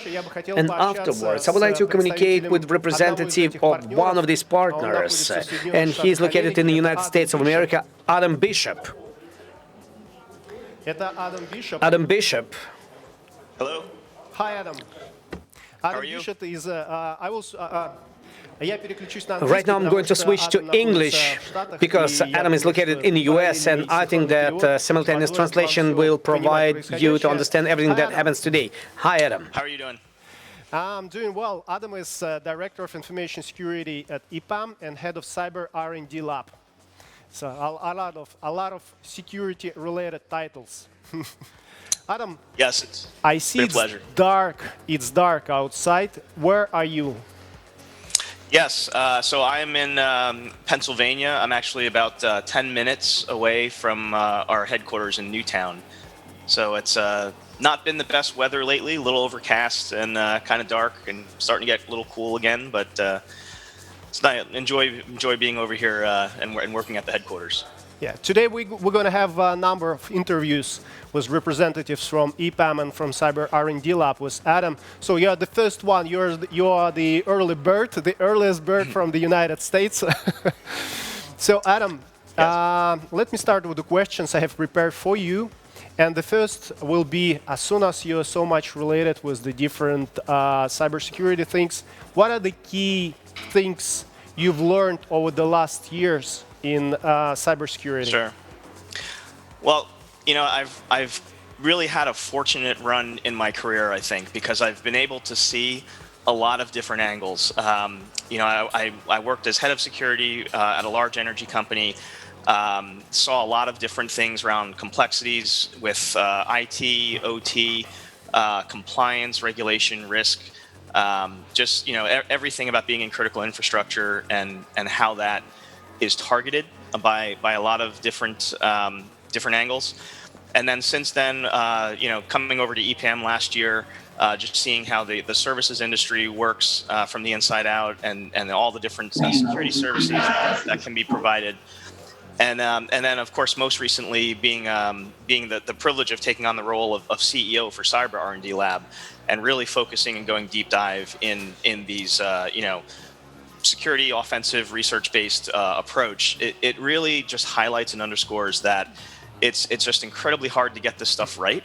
And afterwards, I would like to communicate with representative of one of these partners, and he's located in the United States of America, Adam Bishop. Adam Bishop. Hello. Hi, Adam. How Adam are you? Bishop is. I will. Right now I'm going to switch to English because Adam is located in the US, and I think that simultaneous translation will provide you to understand everything that happens today. Hi, Adam. How are you doing? I'm doing well. Adam is Director of Information Security at EPAM and Head of Cyber R&D Lab. So a lot of security-related titles. Adam. Yes, it's I see a pleasure. Dark. It's dark outside. Where are you? Yes, so I am in Pennsylvania. I'm actually about 10 minutes away from our headquarters in Newtown. So it's not been the best weather lately, a little overcast and kind of dark and starting to get a little cool again, but it's nice. Enjoy being over here and working at the headquarters. Yeah, today we're going to have a number of interviews with representatives from EPAM and from Cyber R&D Lab with Adam. So you're the first one. You are the early bird, the earliest bird from the United States. So Adam, Yes. let me start with the questions I have prepared for you. And the first will be, as soon as you're so much related with the different cybersecurity things, what are the key things you've learned over the last years in cybersecurity? Sure. Well, you know, I've really had a fortunate run in my career, I think, because I've been able to see a lot of different angles. You know, I worked as head of security at a large energy company. Saw a lot of different things around complexities with IT, OT, compliance, regulation, risk. Just, you know, everything about being in critical infrastructure and how that is targeted by a lot of different angles. And then since then, you know, coming over to EPAM last year, just seeing how the services industry works from the inside out and all the different security services that can be provided. And then, of course, most recently being the privilege of taking on the role of CEO for Cyber R&D Lab and really focusing and going deep dive in these, you know, security offensive research-based approach. It really just highlights and underscores that it's just incredibly hard to get this stuff right.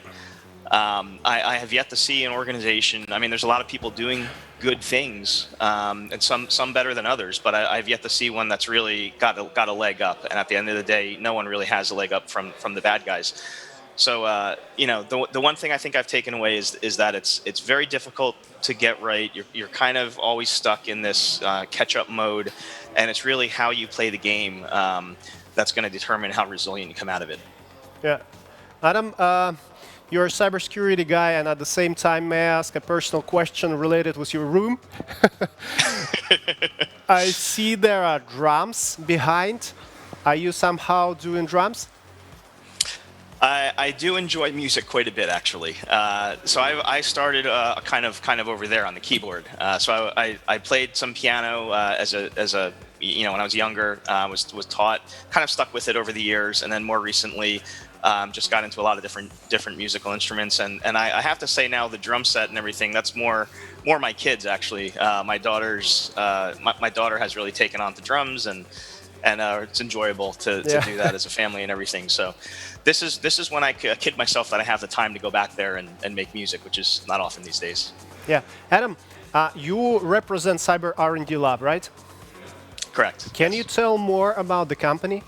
I have yet to see an organization. I mean, there's a lot of people doing good things, and some better than others. But I've yet to see one that's really got a leg up. And at the end of the day, no one really has a leg up from the bad guys. So you know, the one thing I think I've taken away is that it's very difficult to get right. You're kind of always stuck in this catch-up mode, and it's really how you play the game that's going to determine how resilient you come out of it. Yeah. Adam, you're a cybersecurity guy, and at the same time, may I ask a personal question related with your room? I see there are drums behind. Are you somehow doing drums? I do enjoy music quite a bit, actually. So I started kind of over there on the keyboard. So I played some piano as a you know, when I was younger. Was taught, kind of stuck with it over the years, and then more recently, just got into a lot of different musical instruments. And I have to say now, the drum set and everything, that's more my kids, actually. My daughter has really taken on the drums, and it's enjoyable to do that as a family and everything. So this is when I kid myself that I have the time to go back there and make music, which is not often these days. Yeah. Adam, you represent Cyber R&D Lab, right? Correct. Can you tell more about the company?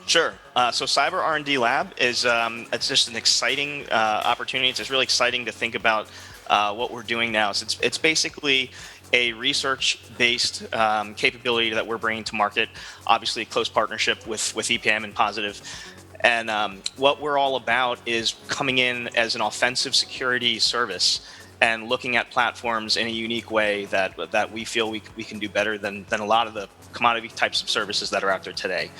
Sure. So Cyber R&D Lab is it's just an exciting opportunity. It's just really exciting to think about what we're doing now. So it's basically a research-based capability that we're bringing to market. Obviously, a close partnership with EPAM and Positive. And what we're all about is coming in as an offensive security service and looking at platforms in a unique way that we feel we can do better than a lot of the commodity types of services that are out there today.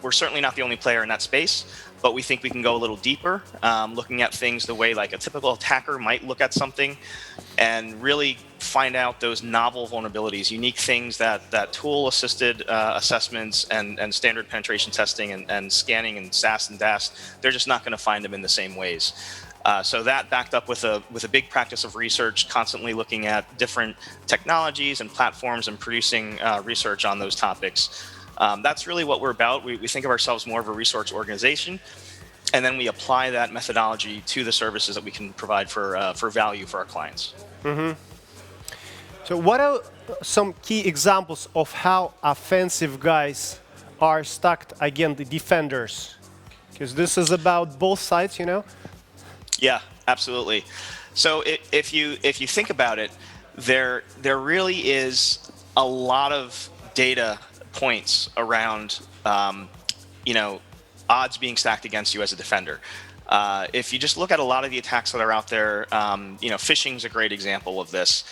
We're certainly not the only player in that space, but we think we can go a little deeper, looking at things the way like a typical attacker might look at something, and really find out those novel vulnerabilities, unique things that tool-assisted assessments and standard penetration testing and scanning and SAS and DAS, they're just not going to find them in the same ways. So that backed up with a big practice of research, constantly looking at different technologies and platforms and producing research on those topics. That's really what we're about. We think of ourselves more of a research organization, and then we apply that methodology to the services that we can provide for value for our clients. So what are some key examples of how offensive guys are stacked against the defenders? Because this is about both sides, you know? Yeah, absolutely. So if you think about it, there really is a lot of data points around odds being stacked against you as a defender. If you just look at a lot of the attacks that are out there, phishing is a great example of this.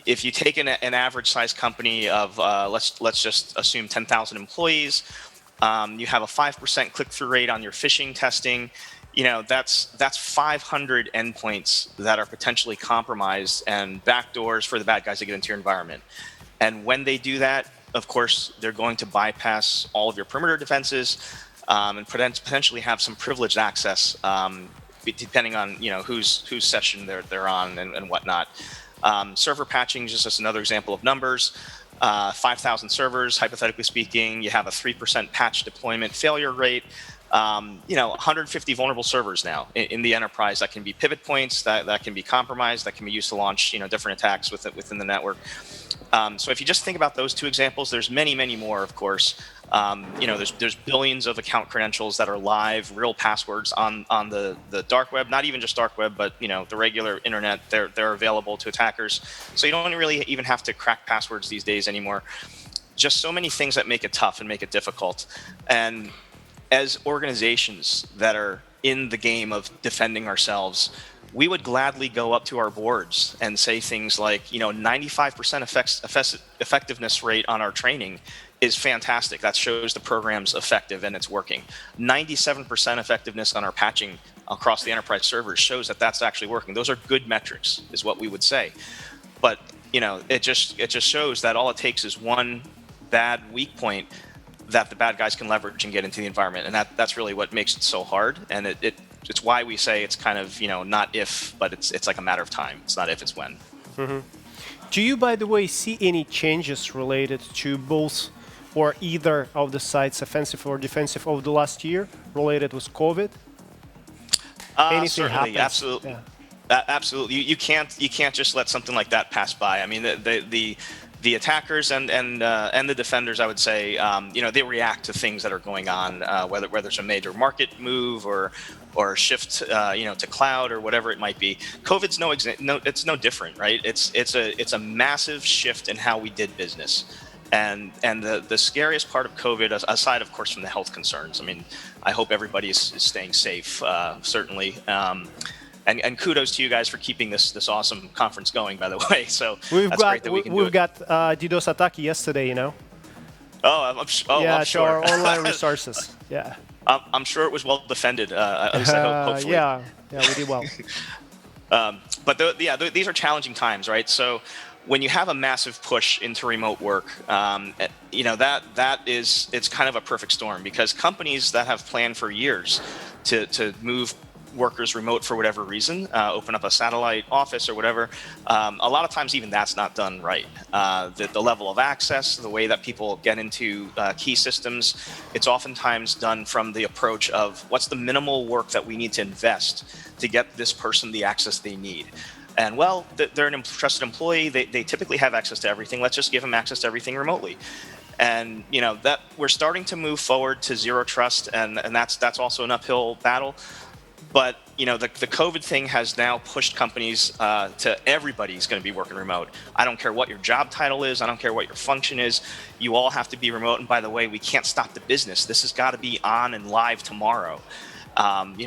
If you take an average size company of let's just assume 10,000 employees, you have a 5% click-through rate on your phishing testing. That's 500 endpoints that are potentially compromised and backdoors for the bad guys to get into your environment. And when they do that, of course, they're going to bypass all of your perimeter defenses and potentially have some privileged access, depending on whose session they're on and whatnot. Server patching is just another example of numbers. 5,000 servers, hypothetically speaking, you have a 3% patch deployment failure rate. 150 vulnerable servers now in the enterprise that can be pivot points, that can be compromised, that can be used to launch different attacks within the network. So if you just think about those two examples, there's many more, of course. There's billions of account credentials that are live, real passwords on the dark web, not even just dark web, but the regular internet. They're available to attackers. So you don't really even have to crack passwords these days anymore. Just so many things that make it tough and make it difficult. And as organizations that are in the game of defending ourselves, we would gladly go up to our boards and say things like, 95% effectiveness rate on our training is fantastic. That shows the program's effective and it's working. 97% effectiveness on our patching across the enterprise servers shows that that's actually working. Those are good metrics, is what we would say. But it just shows that all it takes is one bad weak point that the bad guys can leverage and get into the environment, and that's really what makes it so hard. And it's why we say it's kind of not if, but it's like a matter of time. It's not if, it's when. Mm-hmm. Do you, by the way, see any changes related to both or either of the sides, offensive or defensive, over the last year related with COVID? Anything certainly, happens? absolutely, yeah. Absolutely. You can't just let something like that pass by. I mean, the attackers and the defenders, I would say, they react to things that are going on, whether it's a major market move or shift, to cloud or whatever it might be. COVID's it's no different, right? It's a massive shift in how we did business. And the scariest part of COVID, aside, of course, from the health concerns, I mean, I hope everybody is staying safe, certainly. And kudos to you guys for keeping this awesome conference going, by the way. So great that we can do it. We've got DDoS attack yesterday, Oh, yeah, I'm so sure. our online resources. Yeah. I'm sure it was well defended. At least I hope, hopefully. Yeah, we did well. But these are challenging times, right? So when you have a massive push into remote work, it's kind of a perfect storm, because companies that have planned for years to move workers remote for whatever reason, open up a satellite office or whatever, a lot of times even that's not done right. The level of access, the way that people get into key systems, it's oftentimes done from the approach of what's the minimal work that we need to invest to get this person the access they need. And well, they're an trusted employee. They typically have access to everything. Let's just give them access to everything remotely. And that we're starting to move forward to zero trust, and that's also an uphill battle. But the COVID thing has now pushed companies to everybody's going to be working remote. I don't care what your job title is. I don't care what your function is. You all have to be remote. And by the way, we can't stop the business. This has got to be on and live tomorrow.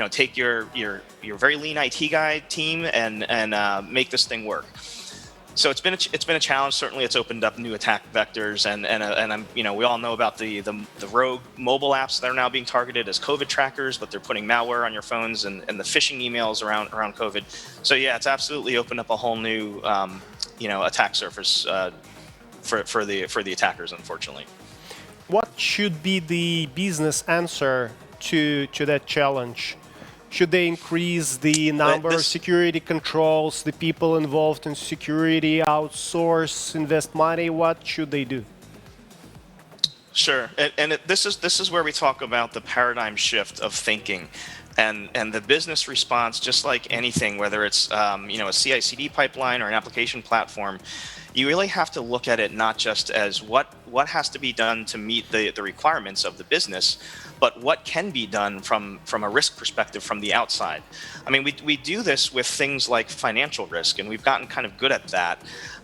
Take your very lean IT guy team and make this thing work. So it's been a challenge. Certainly, it's opened up new attack vectors, and we all know about the rogue mobile apps that are now being targeted as COVID trackers, but they're putting malware on your phones and the phishing emails around COVID. So yeah, it's absolutely opened up a whole new attack surface for the attackers, unfortunately. What should be the business answer to that challenge? Should they increase the number of security controls, the people involved in security, outsource, invest money? What should they do? Sure, and this is where we talk about the paradigm shift of thinking, and the business response. Just like anything, whether it's a CI/CD pipeline or an application platform, you really have to look at it not just as what has to be done to meet the requirements of the business, but what can be done from a risk perspective from the outside. I mean, we do this with things like financial risk, and we've gotten kind of good at that.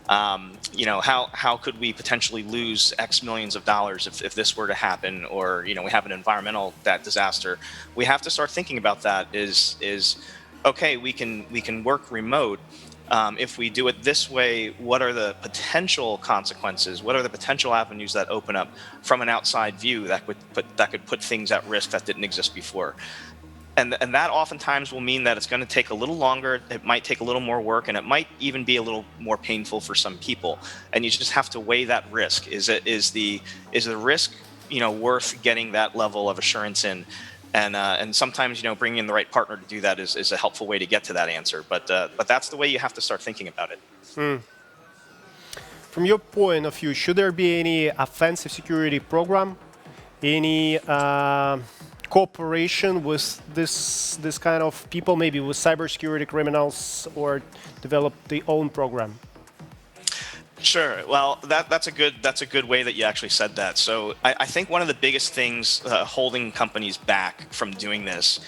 How could we potentially lose X millions of dollars if this were to happen, or we have an environmental disaster? We have to start thinking about that. Is okay, we can work remote. If we do it this way, what are the potential consequences? What are the potential avenues that open up from an outside view that could put things at risk that didn't exist before? And that oftentimes will mean that it's going to take a little longer. It might take a little more work, and it might even be a little more painful for some people. And you just have to weigh that risk. Is the risk worth getting that level of assurance in? And sometimes bringing in the right partner to do that is a helpful way to get to that answer. But that's the way you have to start thinking about it. From your point of view, should there be any offensive security program, any cooperation with this kind of people, maybe with cybersecurity criminals, or develop their own program? Sure. Well, that's a good way that you actually said that. So I think one of the biggest things holding companies back from doing this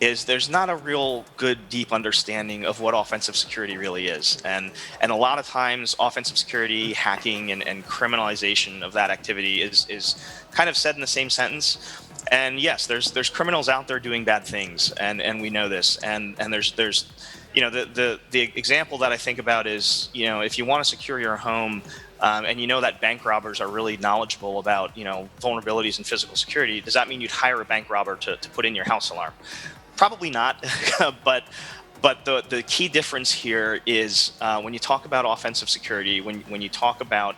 is there's not a real good, deep understanding of what offensive security really is. And a lot of times offensive security, hacking, and criminalization of that activity is kind of said in the same sentence. And yes, there's criminals out there doing bad things, and we know this. And there's the example that I think about is, if you want to secure your home, and that bank robbers are really knowledgeable about vulnerabilities in physical security, does that mean you'd hire a bank robber to put in your house alarm? Probably not. but the key difference here is when you talk about offensive security, when you talk about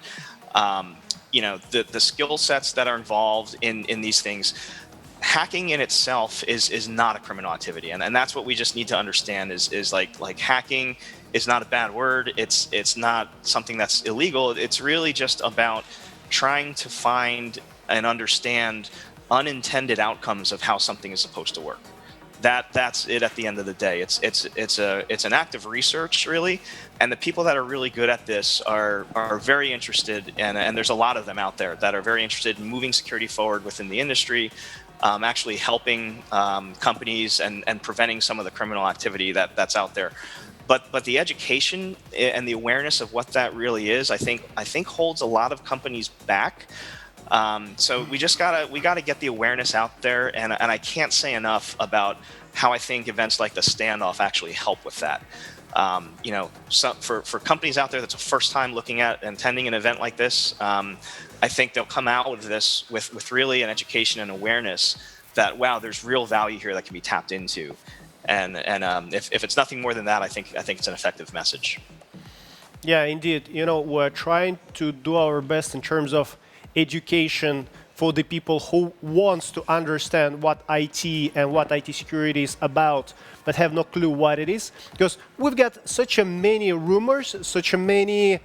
the skill sets that are involved in these things, hacking in itself is not a criminal activity, and that's what we just need to understand. Is like hacking is not a bad word. It's not something that's illegal. It's really just about trying to find and understand unintended outcomes of how something is supposed to work. That's it at the end of the day. It's an act of research, really, and the people that are really good at this are very interested, and there's a lot of them out there that are very interested in moving security forward within the industry, actually helping companies and preventing some of the criminal activity that's out there. But the education and the awareness of what that really is, I think holds a lot of companies back. So we gotta get the awareness out there, and I can't say enough about how I think events like the standoff actually help with that. For companies out there that's the first time looking at and attending an event like this, I think they'll come out of this with really an education and awareness that, wow, there's real value here that can be tapped into, and if it's nothing more than that, I think it's an effective message. Yeah, indeed. We're trying to do our best in terms of education for the people who wants to understand what IT and what IT security is about, but have no clue what it is. Because we've got such a many rumors, such a many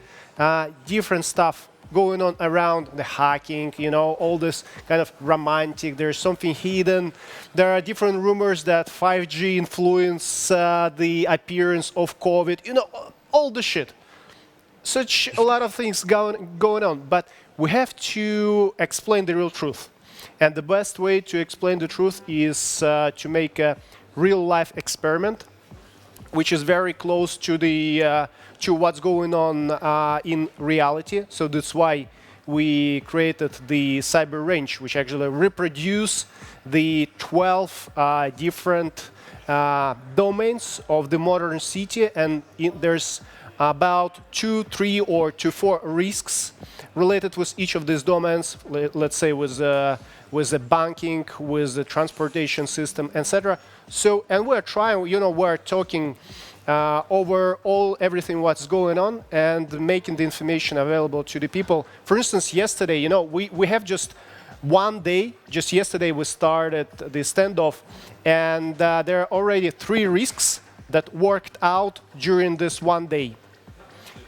different stuff going on around the hacking, all this kind of romantic, there's something hidden. There are different rumors that 5G influence the appearance of COVID, all the shit. Such a lot of things going on, but we have to explain the real truth. And the best way to explain the truth is to make a real-life experiment, which is very close to what's going on in reality. So that's why we created the cyber range, which actually reproduce the 12 different domains of the modern city, and there's about 2, 3, or 4 risks related with each of these domains. Let's say with the banking, with the transportation system, etc. So, and we're trying, we're talking over everything what's going on and making the information available to the people. For instance, yesterday, we have just one day, just yesterday, we started the standoff, and there are already 3 risks that worked out during this one day.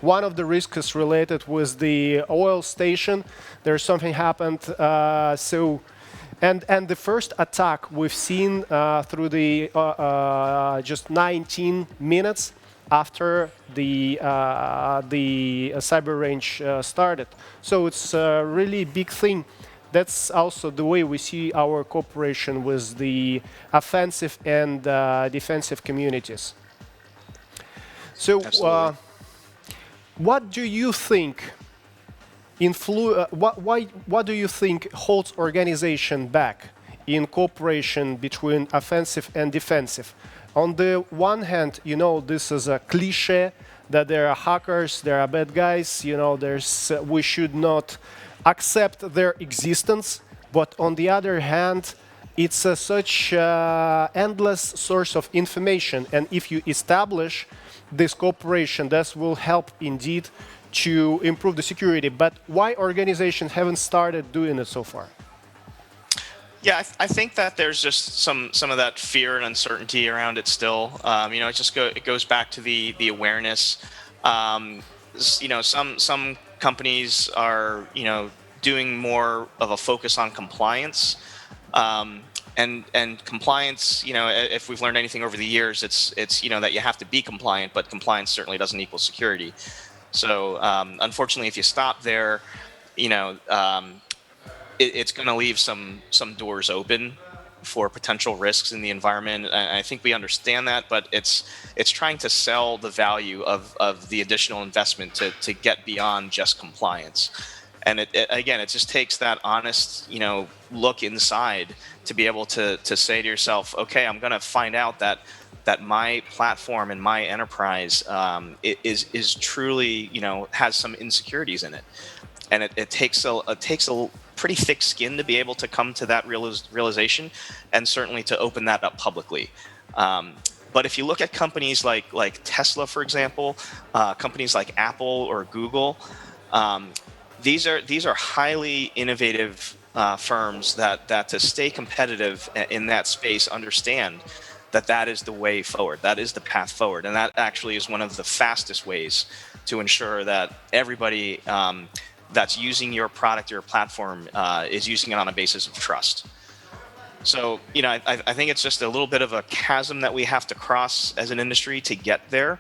One of the risks is related with the oil station. There's something happened. And the first attack we've seen through the just 19 minutes after the cyber range started. So it's a really big thing. That's also the way we see our cooperation with the offensive and defensive communities. So what do you think what do you think holds organization back in cooperation between offensive and defensive? On the one hand, this is a cliche that there are hackers, there are bad guys, we should not accept their existence. But on the other hand, it's such endless source of information. And if you establish this cooperation, this will help indeed to improve the security. But why organizations haven't started doing it so far? Yeah, I think that there's just some of that fear and uncertainty around it still. It goes back to the awareness. Some companies are doing more of a focus on compliance. And compliance, if we've learned anything over the years, it's that you have to be compliant, but compliance certainly doesn't equal security. So unfortunately, if you stop there, it's going to leave some doors open for potential risks in the environment. I think we understand that, but it's trying to sell the value of the additional investment to get beyond just compliance. And it just takes that honest, look inside to be able to say to yourself, okay, I'm going to find out that my platform and my enterprise is truly, has some insecurities in it. And it takes a pretty thick skin to be able to come to that realization, and certainly to open that up publicly. But if you look at companies like Tesla, for example, companies like Apple or Google, these are highly innovative firms that to stay competitive in that space understand that is the way forward. That is the path forward. And that actually is one of the fastest ways to ensure that everybody that's using your product or platform is using it on a basis of trust. So, I think it's just a little bit of a chasm that we have to cross as an industry to get there.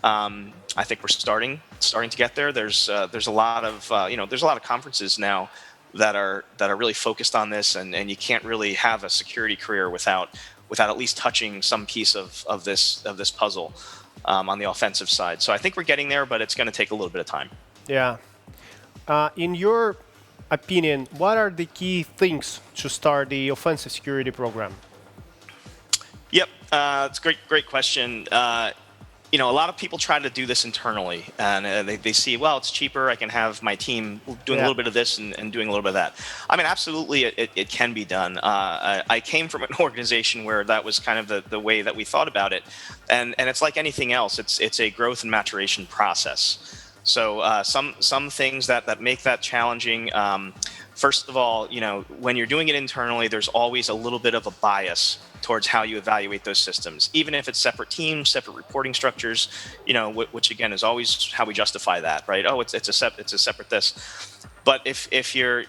I think we're starting to get there. There's a lot of conferences now that are really focused on this, and you can't really have a security career without at least touching some piece of this puzzle on the offensive side. So I think we're getting there, but it's going to take a little bit of time. Yeah. In your opinion, what are the key things to start the offensive security program? Yep, it's a great question. A lot of people try to do this internally, and they see, well, it's cheaper. I can have my team doing a little bit of this and doing a little bit of that. I mean, absolutely, it can be done. I came from an organization where that was kind of the way that we thought about it, and it's like anything else. It's a growth and maturation process. So some things that make that challenging. First of all, when you're doing it internally, there's always a little bit of a bias towards how you evaluate those systems, even if it's separate teams, separate reporting structures, which again is always how we justify that, right? Oh, it's a separate this. But if you're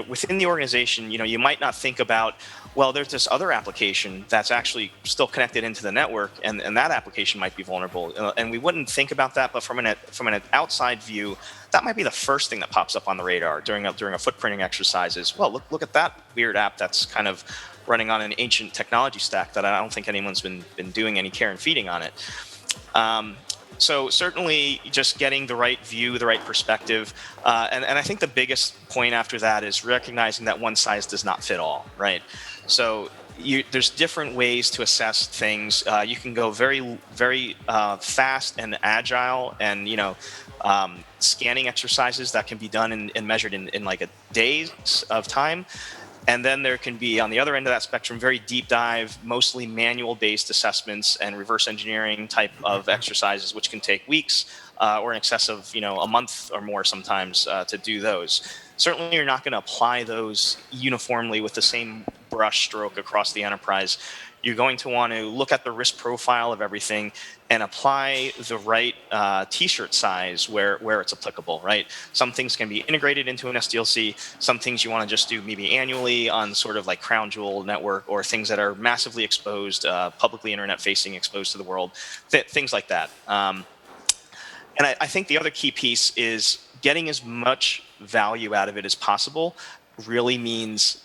within the organization, you might not think about, well, there's this other application that's actually still connected into the network, and that application might be vulnerable, and we wouldn't think about that. But from an outside view, that might be the first thing that pops up on the radar during a footprinting exercise. Is, well, look at that weird app that's kind of running on an ancient technology stack that I don't think anyone's been doing any care and feeding on it. So certainly just getting the right view, the right perspective. And I think the biggest point after that is recognizing that one size does not fit all, right? So there's different ways to assess things. You can go very, very fast and agile, and scanning exercises that can be done and measured in like a days of time. And then there can be, on the other end of that spectrum, very deep dive, mostly manual-based assessments and reverse engineering type of exercises, which can take weeks or in excess of a month or more sometimes to do those. Certainly, you're not going to apply those uniformly with the same brush stroke across the enterprise. You're going to want to look at the risk profile of everything and apply the right t-shirt size where it's applicable, right? Some things can be integrated into an SDLC. Some things you want to just do maybe annually on sort of like crown jewel network, or things that are massively exposed, publicly internet facing, exposed to the world, things like that. And I think the other key piece is getting as much value out of it as possible really means,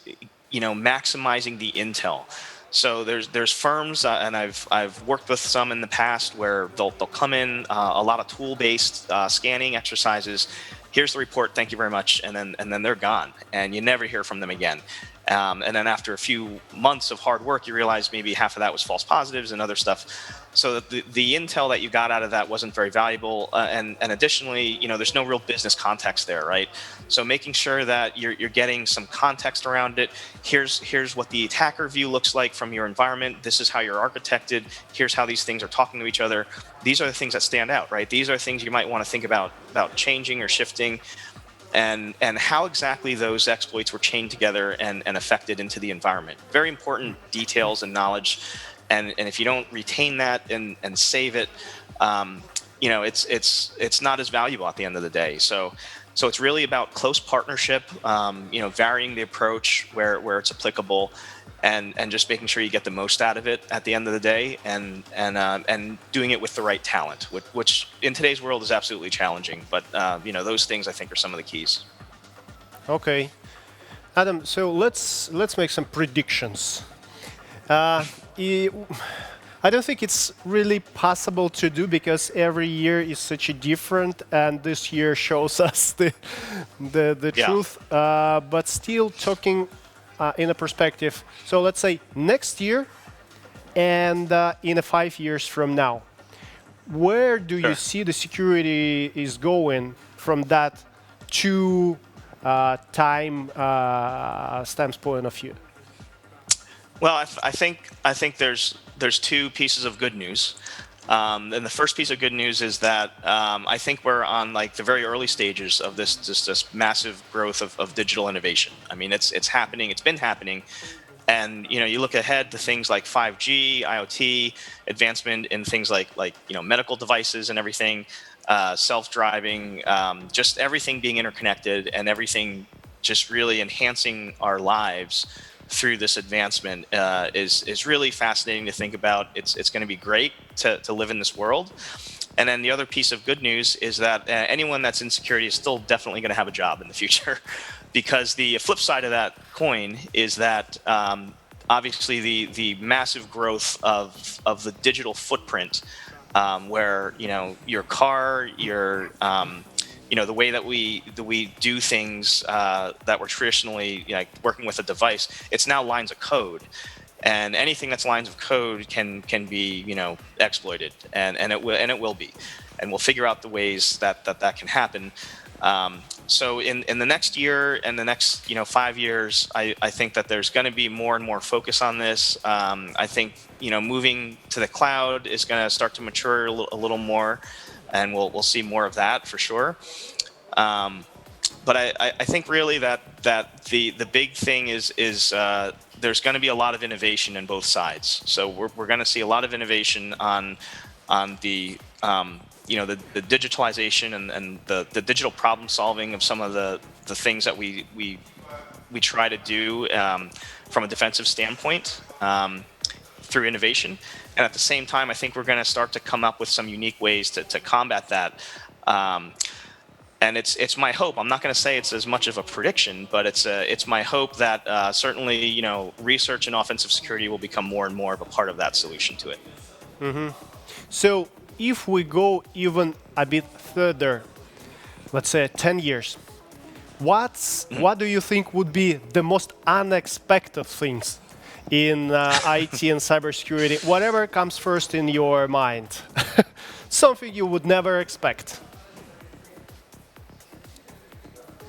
maximizing the intel. So there's firms, and I've worked with some in the past where they'll come in a lot of tool-based scanning exercises. Here's the report, thank you very much, and then they're gone, and you never hear from them again. And then after a few months of hard work, you realize maybe half of that was false positives and other stuff. So the intel that you got out of that wasn't very valuable. And additionally, there's no real business context there, right? So making sure that you're getting some context around it. Here's what the attacker view looks like from your environment. This is how you're architected. Here's how these things are talking to each other. These are the things that stand out, right? These are things you might want to think about changing or shifting. And how exactly those exploits were chained together and affected into the environment. Very important details and knowledge. And if you don't retain that and save it, it's not as valuable at the end of the day. So it's really about close partnership, varying the approach where it's applicable, and just making sure you get the most out of it at the end of the day, and doing it with the right talent, which in today's world is absolutely challenging. But those things I think are some of the keys. Okay, Adam. So let's make some predictions. I don't think it's really possible to do, because every year is such a different, and this year shows us the truth. But still talking in a perspective. So let's say next year and in 5 years from now, where do you see the security is going from that two time stamps point of view? Well, I think there's two pieces of good news. And the first piece of good news is that I think we're on like the very early stages of this massive growth of digital innovation. I mean, it's happening. It's been happening. And you look ahead to things like 5G, IoT, advancement in things like medical devices and everything, self-driving, just everything being interconnected, and everything just really enhancing our lives through this advancement is really fascinating to think about. It's going to be great to live in this world. And then the other piece of good news is that anyone that's in security is still definitely going to have a job in the future, because the flip side of that coin is that obviously the massive growth of the digital footprint, where your car, your the way that we do things that were traditionally working with a device, it's now lines of code, and anything that's lines of code can be exploited, and it will be, and we'll figure out the ways that can happen. So in the next year and the next 5 years, I think that there's going to be more and more focus on this. I think moving to the cloud is going to start to mature a little more, and we'll see more of that for sure. But I think really that the big thing is there's going to be a lot of innovation in both sides. So we're going to see a lot of innovation on the the digitalization and the digital problem solving of some of the things that we try to do from a defensive standpoint through innovation. And at the same time, I think we're going to start to come up with some unique ways to combat that. And it's my hope. I'm not going to say it's as much of a prediction, but it's my hope that certainly research in offensive security will become more and more of a part of that solution to it. Mm-hmm. So if we go even a bit further, let's say 10 years, what do you think would be the most unexpected things in IT and cybersecurity? Whatever comes first in your mind, something you would never expect.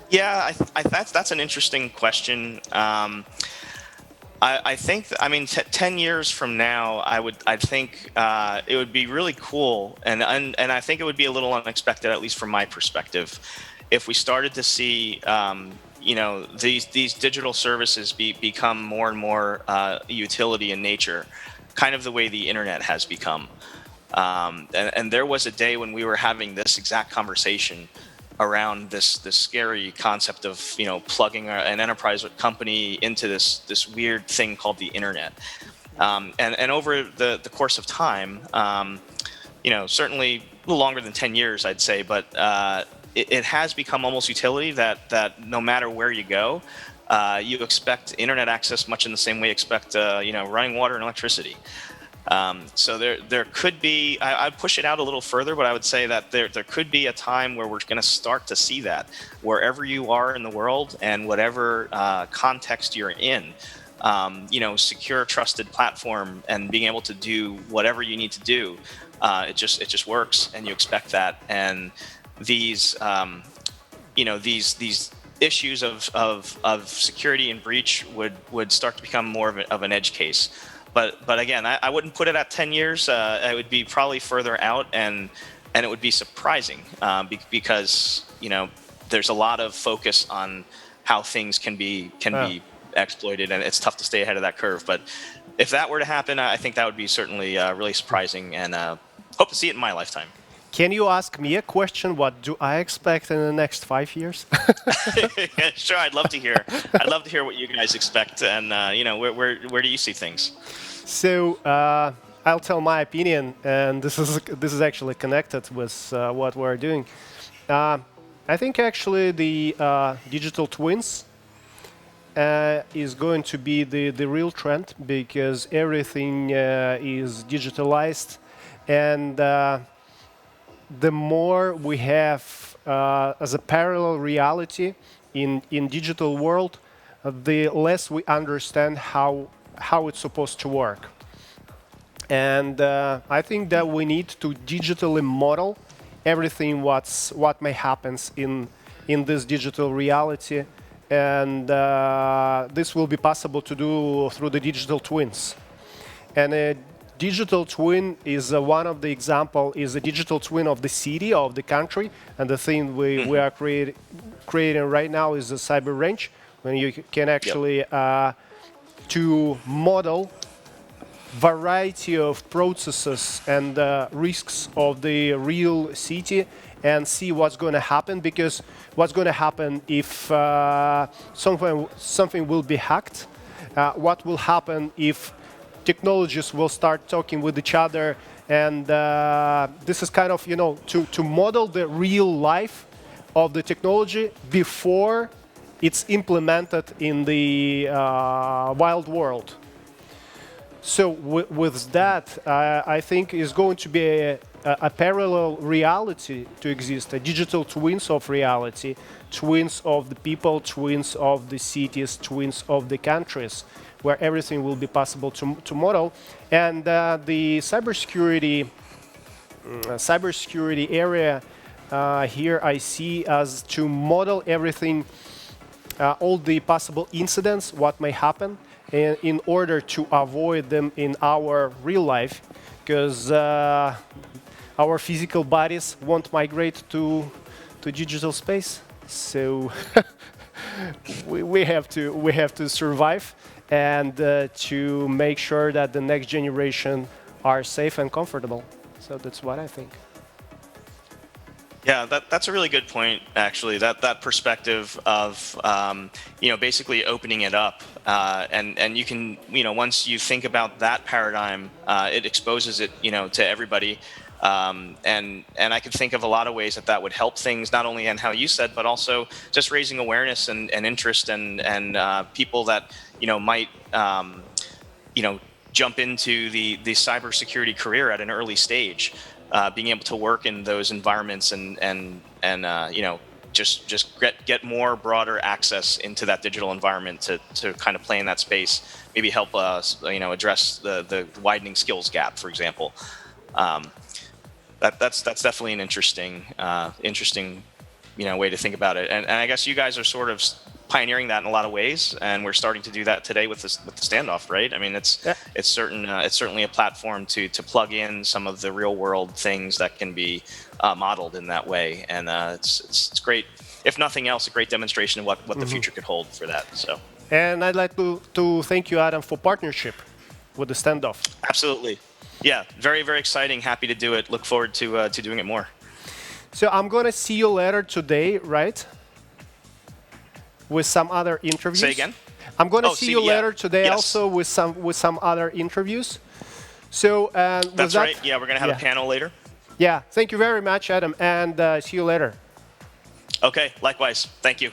Yeah, that's an interesting question. I think, I mean, 10 years from now, I think it would be really cool, and I think it would be a little unexpected, at least from my perspective, if we started to see, these digital services become more and more utility in nature, kind of the way the internet has become. And there was a day when we were having this exact conversation around this scary concept of plugging an enterprise company into this weird thing called the internet. And over the course of time, certainly a little longer than 10 years, I'd say, but it has become almost utility that no matter where you go, you expect internet access much in the same way you expect running water and electricity. So there could be, I'd push it out a little further, but I would say that there could be a time where we're going to start to see that wherever you are in the world and whatever context you're in, secure, trusted platform and being able to do whatever you need to do. It just works, and you expect that. And these, these issues of security and breach would start to become more of an edge case. But again, I wouldn't put it at 10 years. It would be probably further out, and it would be surprising because there's a lot of focus on how things can be exploited, and it's tough to stay ahead of that curve. But if that were to happen, I think that would be certainly really surprising, and hope to see it in my lifetime. Can you ask me a question? What do I expect in the next 5 years? Sure, I'd love to hear. I'd love to hear what you guys expect, and where do you see things? So I'll tell my opinion, and this is actually connected with what we're doing. I think actually the digital twins is going to be the real trend, because everything is digitalized, and the more we have as a parallel reality in digital world, the less we understand how it's supposed to work. And I think that we need to digitally model everything what may happens in this digital reality, and this will be possible to do through the digital twins. And a digital twin is one of the example is a digital twin of the city, of the country, and the thing we are creating right now is a cyber range, when you can actually to model variety of processes and risks of the real city, and see what's going to happen, because what's going to happen if something will be hacked, what will happen if technologies will start talking with each other, and this is kind of to model the real life of the technology before it's implemented in the wild world. So with that, I think is going to be a parallel reality to exist, a digital twins of reality, twins of the people, twins of the cities, twins of the countries, where everything will be possible to model. And the cybersecurity area here I see as to model everything, all the possible incidents, what may happen, in order to avoid them in our real life, because our physical bodies won't migrate to digital space. So we have to survive, and to make sure that the next generation are safe and comfortable. So that's what I think. Yeah, that's a really good point, actually. That perspective of basically opening it up, and you can once you think about that paradigm, it exposes it to everybody, and I can think of a lot of ways that would help things, not only in how you said, but also just raising awareness and interest, and people that might jump into the cybersecurity career at an early stage. Being able to work in those environments and just get more broader access into that digital environment to kind of play in that space, maybe help us address the widening skills gap, for example. That's definitely an interesting way to think about it. And I guess you guys are sort of pioneering that in a lot of ways, and we're starting to do that today with the standoff, right? I mean, it's certainly a platform to plug in some of the real world things that can be modeled in that way, and it's great. If nothing else, a great demonstration of what the future could hold for that. So. And I'd like to thank you, Adam, for partnership with the standoff. Absolutely. Yeah, very, very exciting. Happy to do it. Look forward to doing it more. So I'm going to see you later today, right? With some other interviews. Say again? I'm going to see you later today yes. also with some other interviews. So that's right. Yeah, we're going to have a panel later. Yeah, thank you very much, Adam, and see you later. Okay, likewise. Thank you.